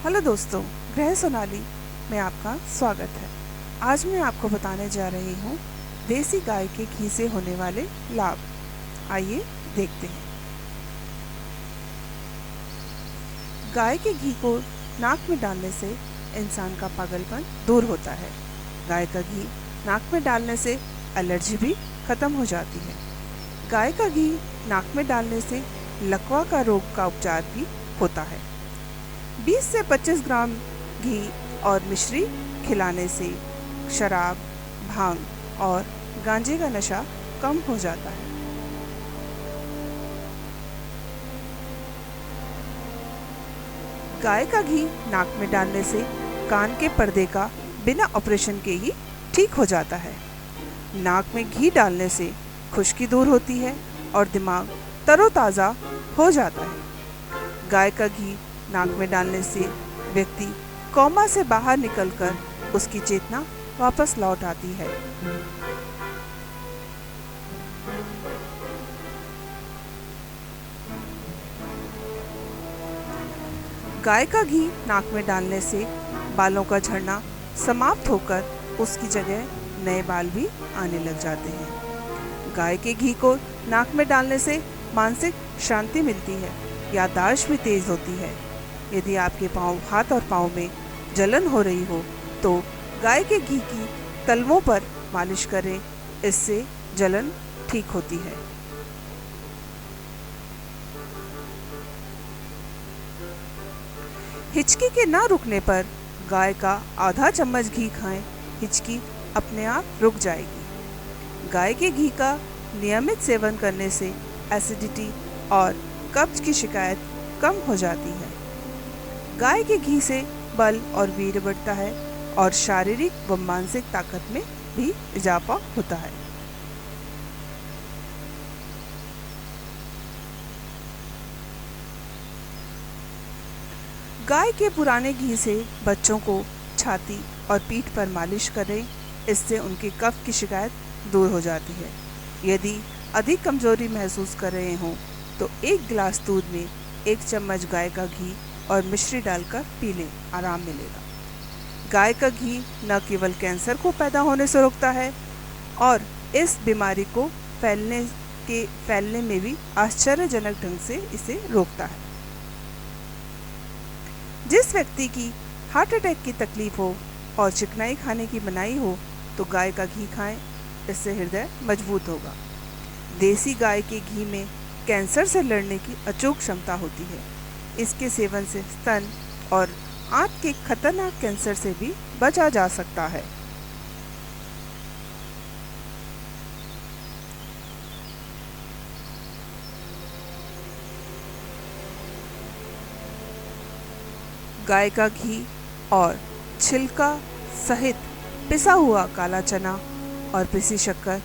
Hello दोस्तों, गृह सोनाली में आपका स्वागत है। आज मैं आपको बताने जा रही हूँ देसी गाय के घी से होने वाले लाभ। आइए देखते हैं। गाय के घी को नाक में डालने से इंसान का पागलपन दूर होता है। गाय का घी नाक में डालने से एलर्जी भी खत्म हो जाती है। गाय का घी नाक में डालने से लकवा का रोग का उपचार भी होता है। 20 से 25 ग्राम घी और मिश्री खिलाने से शराब, भांग और गांजे का नशा कम हो जाता है। गाय का घी नाक में डालने से कान के पर्दे का बिना ऑपरेशन के ही ठीक हो जाता है। नाक में घी डालने से खुश्की दूर होती है और दिमाग तरोताज़ा हो जाता है। गाय का घी नाक में डालने से व्यक्ति कोमा से बाहर निकलकर उसकी चेतना वापस लौट आती है। गाय का घी नाक में डालने से बालों का झड़ना समाप्त होकर उसकी जगह नए बाल भी आने लग जाते हैं। गाय के घी को नाक में डालने से मानसिक शांति मिलती है, याददाश्त भी तेज होती है। यदि आपके हाथ और पाँव में जलन हो रही हो तो गाय के घी की तलवों पर मालिश करें, इससे जलन ठीक होती है। हिचकी के ना रुकने पर गाय का आधा चम्मच घी खाएं, हिचकी अपने आप रुक जाएगी। गाय के घी का नियमित सेवन करने से एसिडिटी और कब्ज की शिकायत कम हो जाती है। गाय के घी से बल और वीर्य बढ़ता है और शारीरिक व मानसिक ताकत में भी इजाफा होता है। गाय के पुराने घी से बच्चों को छाती और पीठ पर मालिश करें, इससे उनके कफ की शिकायत दूर हो जाती है। यदि अधिक कमजोरी महसूस कर रहे हों तो 1 गिलास दूध में 1 चम्मच गाय का घी और मिश्री डालकर पी लें, आराम मिलेगा। गाय का घी न केवल कैंसर को पैदा होने से रोकता है और इस बीमारी को फैलने में भी आश्चर्यजनक ढंग से इसे रोकता है। जिस व्यक्ति की हार्ट अटैक की तकलीफ हो और चिकनाई खाने की मनाही हो तो गाय का घी खाएं, इससे हृदय मजबूत होगा। देसी गाय के घी में कैंसर से लड़ने की अचूक क्षमता होती है। इसके सेवन से स्तन और आंत के खतरनाक कैंसर से भी बचा जा सकता है। गाय का घी और छिलका सहित पिसा हुआ काला चना और पिसी शक्कर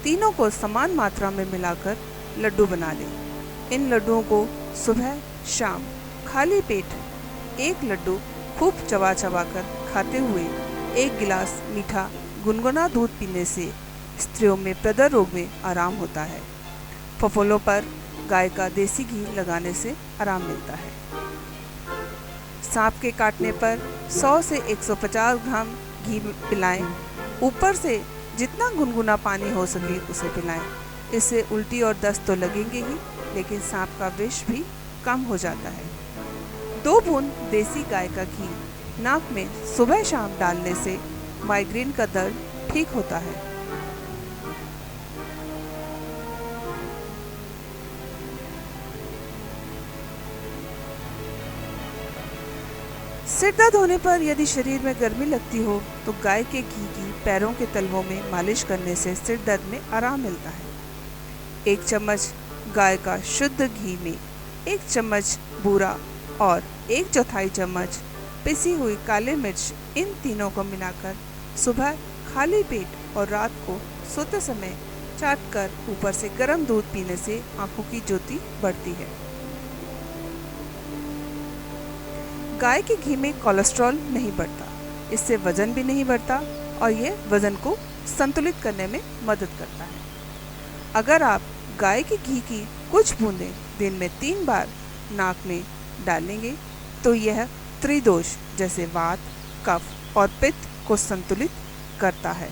तीनों को समान मात्रा में मिलाकर लड्डू बना लें। इन लड्डुओं को सुबह शाम खाली पेट 1 लड्डू खूब चबा कर खाते हुए 1 गिलास मीठा गुनगुना दूध पीने से स्त्रियों में प्रदर रोग में आराम होता है। फफोलों पर गाय का देसी घी लगाने से आराम मिलता है। सांप के काटने पर 100 से 150 ग्राम घी पिलाएं। ऊपर से जितना गुनगुना पानी हो सके उसे पिलाएं। इससे उल्टी और दस्त तो लगेंगे ही, लेकिन सांप का विष भी कम हो जाता है। 2 बूंद देसी गाय का घी नाक में सुबह शाम डालने से माइग्रेन का दर्द ठीक होता है। सिर दर्द होने पर यदि शरीर में गर्मी लगती हो तो गाय के घी की पैरों के तलवों में मालिश करने से सिर दर्द में आराम मिलता है। 1 चम्मच गाय का शुद्ध घी में 1 चम्मच बूरा और 1/4 चम्मच पिसी हुई काली मिर्च, इन तीनों को मिलाकर सुबह खाली पेट और रात को सोते समय चाटकर ऊपर से गर्म दूध पीने से आंखों की ज्योति बढ़ती है। गाय के घी में कोलेस्ट्रॉल नहीं बढ़ता, इससे वजन भी नहीं बढ़ता और यह वजन को संतुलित करने में मदद करता है। अगर आप गाय के घी की कुछ बूंदें दिन में 3 बार नाक में डालेंगे तो यह त्रिदोष जैसे वात, कफ और पित्त को संतुलित करता है।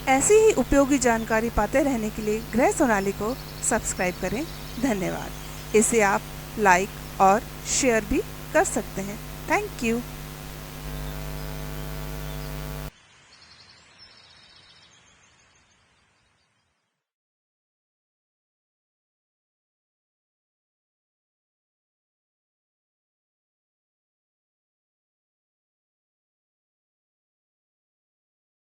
ऐसी ही उपयोगी जानकारी पाते रहने के लिए गृह सोनाली को सब्सक्राइब करें। धन्यवाद। इसे आप लाइक और शेयर भी कर सकते हैं। Thank you.